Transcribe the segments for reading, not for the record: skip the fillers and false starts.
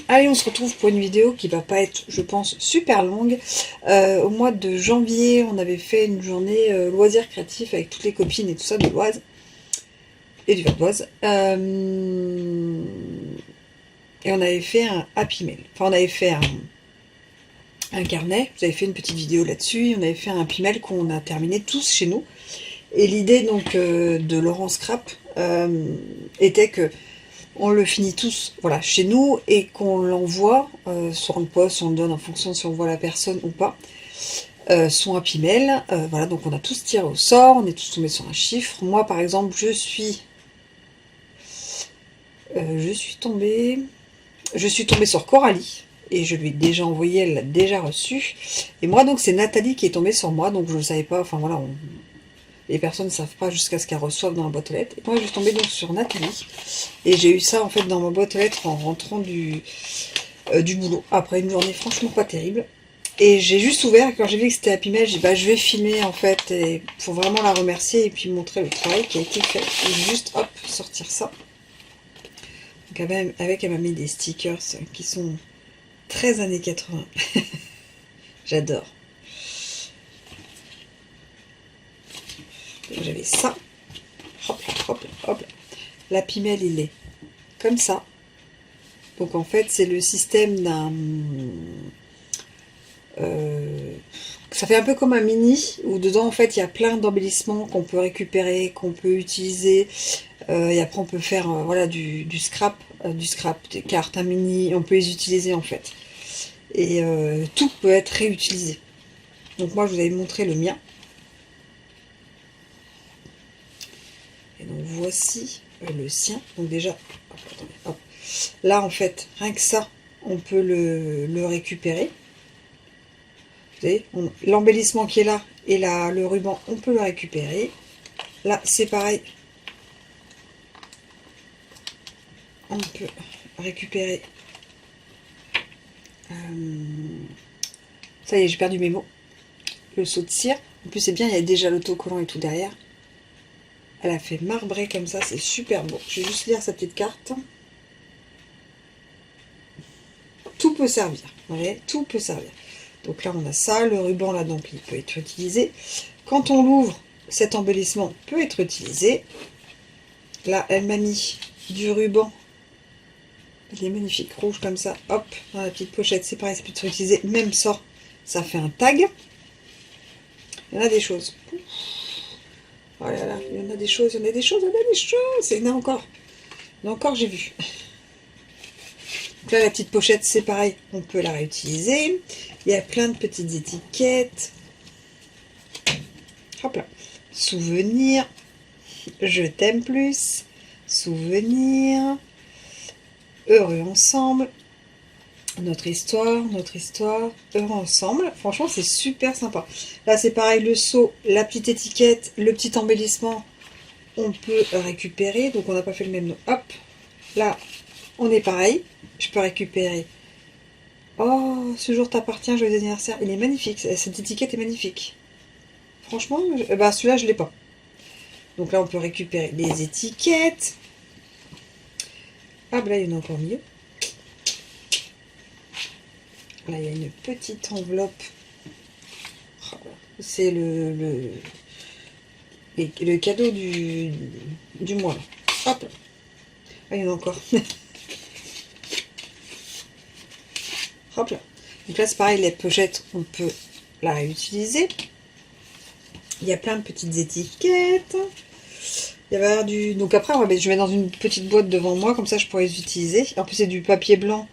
Allez, on se retrouve pour une vidéo qui va pas être, je pense, super longue. Au mois de janvier, on avait fait une journée loisirs créatifs avec toutes les copines et tout ça de l'Oise et du Val d'Oise. Et on avait fait un happy mail. Enfin, on avait fait un carnet. Vous avez fait une petite vidéo là-dessus. On avait fait un happy mail qu'on a terminé tous chez nous. Et l'idée donc de Laurent Scrap était que on le finit tous, voilà, chez nous, et qu'on l'envoie, soit on le poste, on le donne en fonction de si on voit la personne ou pas, son happy mail. Voilà, donc on a tous tiré au sort, on est tous tombés sur un chiffre. Moi, par exemple, je suis tombée sur Coralie, et je lui ai déjà envoyé, elle l'a déjà reçu. Et moi, donc, c'est Nathalie qui est tombée sur moi, donc je ne savais pas, enfin voilà, les personnes ne savent pas jusqu'à ce qu'elles reçoivent dans la boîte aux lettres. Et moi, je suis tombée donc sur Nathalie. Et j'ai eu ça, en fait, dans ma boîte aux lettres en rentrant du boulot. Après une journée franchement pas terrible. Et j'ai juste ouvert, et quand j'ai vu que c'était Happy Mail, j'ai dit, bah, je vais filmer, en fait, et pour vraiment la remercier et puis montrer le travail qui a été fait. Et juste, hop, sortir ça. Donc, elle m'a mis des stickers qui sont très années 80. J'adore. J'avais ça. Hop, hop, hop. L'Happy Mail, il est comme ça. Donc en fait, c'est le système d'un... ça fait un peu comme un mini, où dedans, en fait, il y a plein d'embellissements qu'on peut récupérer, qu'on peut utiliser. Et après, on peut faire voilà, du scrap, des cartes, un mini, on peut les utiliser en fait. Et tout peut être réutilisé. Donc moi, je vous avais montré le mien. Et donc voici le sien. Donc déjà, hop, attendez, hop. Là, en fait, rien que ça, on peut le récupérer. Vous voyez, l'embellissement qui est là et là, le ruban, on peut le récupérer. Là, c'est pareil. On peut récupérer. Ça y est, j'ai perdu mes mots. Le saut de cire. En plus, c'est bien, il y a déjà l'autocollant et tout derrière. Elle a fait marbrer comme ça, c'est super beau. Je vais juste lire sa petite carte. Tout peut servir. Vous voyez, tout peut servir. Donc là, on a ça. Le ruban, là, donc, il peut être utilisé. Quand on l'ouvre, cet embellissement peut être utilisé. Là, elle m'a mis du ruban. Il est magnifique, rouge comme ça. Hop, dans la petite pochette, c'est pareil, ça peut être utilisé. Même ça fait un tag. Il y en a des choses. Oh là là, il y en a des choses, il y en a des choses, il y en a des choses. Il y en a encore. Il y en a encore, j'ai vu. Donc là, la petite pochette, c'est pareil, on peut la réutiliser. Il y a plein de petites étiquettes. Hop là. Souvenir. Je t'aime plus. Souvenir. Heureux ensemble. Notre histoire, heureux ensemble. Franchement, c'est super sympa. Là, c'est pareil, le seau, la petite étiquette, le petit embellissement, on peut récupérer. Donc, on n'a pas fait le même nom. Hop, là, on est pareil. Je peux récupérer. Oh, ce jour t'appartient, joyeux anniversaire. Il est magnifique, cette étiquette est magnifique. Franchement, bah, celui-là, je l'ai pas. Donc là, on peut récupérer les étiquettes. Ah, bah là, il y en a encore mieux. Là, il y a une petite enveloppe. C'est le cadeau du mois. Hop là. Ah, il y en a encore. Hop là. Donc là, c'est pareil, les pochettes, on peut la réutiliser. Il y a plein de petites étiquettes. Il y avait du... Donc après, je mets dans une petite boîte devant moi, comme ça, je pourrais les utiliser. En plus, c'est du papier blanc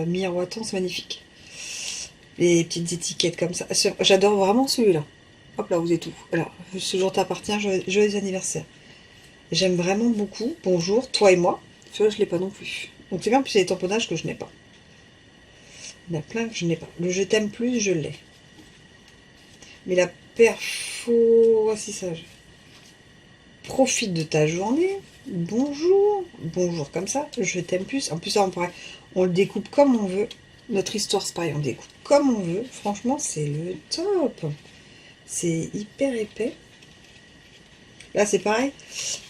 miroitant, c'est magnifique. Les petites étiquettes comme ça. J'adore vraiment celui-là. Hop là, vous êtes tout. Alors, ce jour t'appartient, joyeux anniversaire. J'aime vraiment beaucoup. Bonjour, toi et moi. Celui-là, je ne l'ai pas non plus. Donc c'est bien, plus c'est des tamponnages que je n'ai pas. Il y en a plein que je n'ai pas. Le je t'aime plus, je l'ai. Mais la perfo... Voici ça. Profite de ta journée. Bonjour. Bonjour comme ça. Je t'aime plus. En plus, ça, on le découpe comme on veut. Notre histoire, c'est pareil. On découpe comme on veut. Franchement, c'est le top. C'est hyper épais. Là, c'est pareil.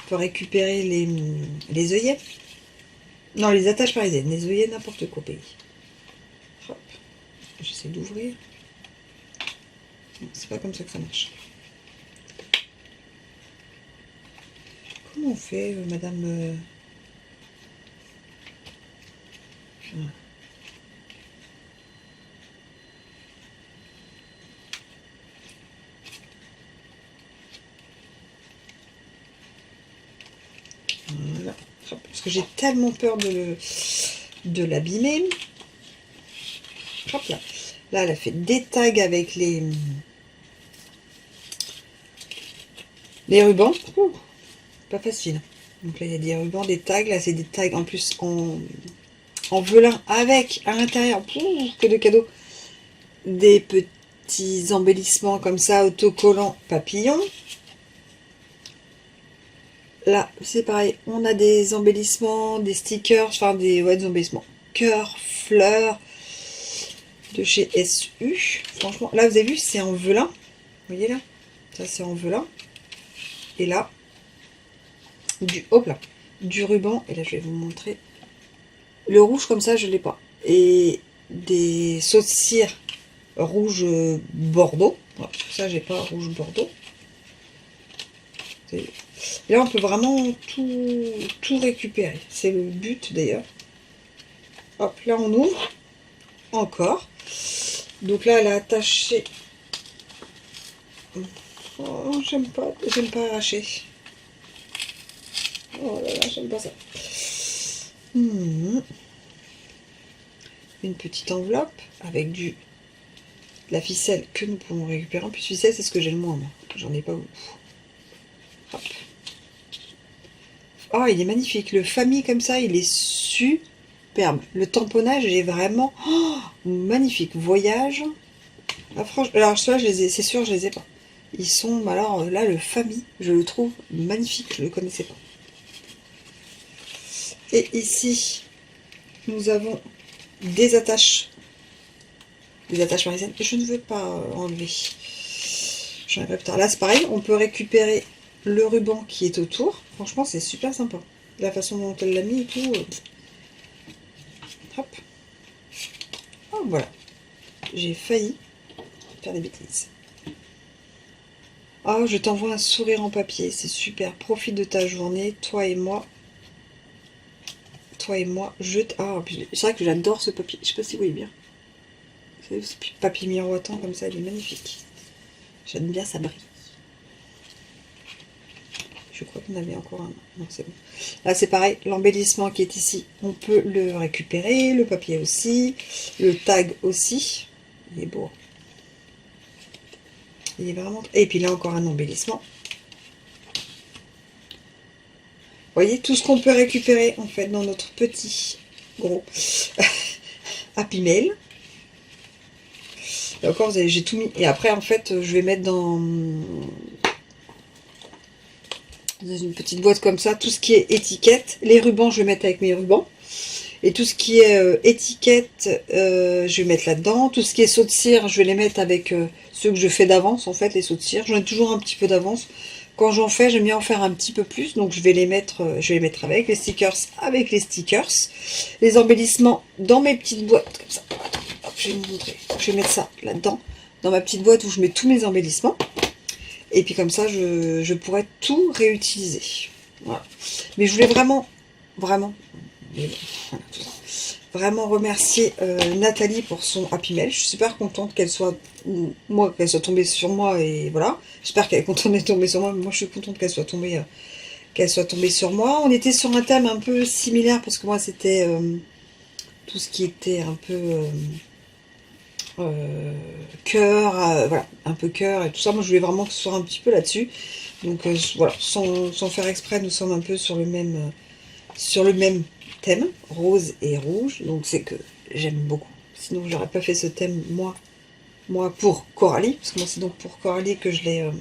On peut récupérer les œillets. Non, les attaches parisiennes, les œillets, n'importe quoi, pays. Hop, j'essaie d'ouvrir. C'est pas comme ça que ça marche. Comment on fait, madame Voilà. Parce que j'ai tellement peur de l'abîmer. Hop là. Là, elle a fait des tags avec les rubans. Ouh, pas facile. Donc là, il y a des rubans, des tags. Là, c'est des tags en plus en velin avec à l'intérieur, que de cadeaux, des petits embellissements comme ça, autocollants papillons. Là, c'est pareil, on a des embellissements, des stickers, enfin des embellissements, cœur, fleurs, de chez SU. Franchement, là, vous avez vu, c'est en velin. Vous voyez là, ça c'est en velin. Et là, hop là, du ruban. Et là, je vais vous montrer. Le rouge comme ça, je l'ai pas. Et des sauts de cire rouge bordeaux. Ouais, ça, j'ai pas rouge bordeaux. Et là, on peut vraiment tout récupérer. C'est le but d'ailleurs. Hop, là, on ouvre. Encore. Donc là, elle a attaché. Oh, j'aime pas arracher. Oh là là, j'aime pas ça. Une petite enveloppe avec de la ficelle que nous pouvons récupérer. En plus, ficelle, c'est ce que j'ai le moins, moi. J'en ai pas beaucoup. Hop. Oh, il est magnifique. Le famille comme ça, il est superbe. Le tamponnage, il est vraiment magnifique. Voyage. Ah, franchement, alors ceux-là, c'est sûr, je les ai pas. Ils sont, alors là, le famille, je le trouve magnifique. Je le connaissais pas. Et ici, nous avons des attaches parisiennes. Je ne veux pas enlever. J'en ai plus tard. Là, c'est pareil, on peut récupérer le ruban qui est autour. Franchement, c'est super sympa. La façon dont elle l'a mis et tout. Hop. Oh, voilà. J'ai failli faire des bêtises. Oh, je t'envoie un sourire en papier. C'est super. Profite de ta journée. Toi et moi. Ah, c'est vrai que j'adore ce papier. Je sais pas si vous voyez bien. C'est ce papier miroitant comme ça. Il est magnifique. J'aime bien, ça brille. Je crois qu'on avait encore un. Non, c'est bon. Là, c'est pareil. L'embellissement qui est ici, on peut le récupérer. Le papier aussi. Le tag aussi. Il est beau. Il est vraiment... Et puis là, encore un embellissement. Vous voyez, tout ce qu'on peut récupérer, en fait, dans notre petit gros Happy Mail. Et encore, j'ai tout mis. Et après, en fait, je vais mettre dans une petite boîte comme ça, tout ce qui est étiquette. Les rubans, je vais mettre avec mes rubans. Et tout ce qui est étiquette, je vais mettre là-dedans. Tout ce qui est sauts de cire, je vais les mettre avec ceux que je fais d'avance, en fait, les sauts de cire. J'en ai toujours un petit peu d'avance. Quand j'en fais, j'aime bien en faire un petit peu plus. Donc, je vais les mettre avec. Les stickers avec les stickers. Les embellissements dans mes petites boîtes, comme ça. Attends, hop, je vais vous montrer. Je vais mettre ça là-dedans, dans ma petite boîte où je mets tous mes embellissements. Et puis comme ça, je pourrais tout réutiliser. Voilà. Mais je voulais vraiment, voilà, vraiment remercier Nathalie pour son Happy Mail. Je suis super contente qu'elle soit tombée sur moi, et voilà. J'espère qu'elle est contente d'être tombée sur moi, mais moi je suis contente qu'elle soit tombée sur moi. On était sur un thème un peu similaire parce que moi c'était tout ce qui était un peu cœur, voilà, un peu cœur et tout ça. Moi je voulais vraiment que ce soit un petit peu là-dessus. Donc voilà, sans faire exprès, nous sommes un peu sur le même thème, rose et rouge. Donc c'est que j'aime beaucoup. Sinon j'aurais pas fait ce thème moi pour Coralie, parce que moi c'est donc pour Coralie que je l'ai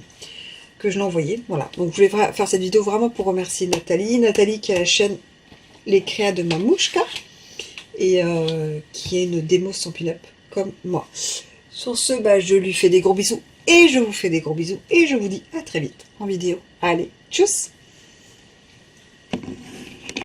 envoyé. Voilà, donc je voulais faire cette vidéo vraiment pour remercier Nathalie qui a la chaîne Les Créas de Mamouchka et qui est une démo Stampin' Up comme moi. Sur ce, bah, je lui fais des gros bisous et je vous fais des gros bisous et je vous dis à très vite en vidéo. Allez, tchuss!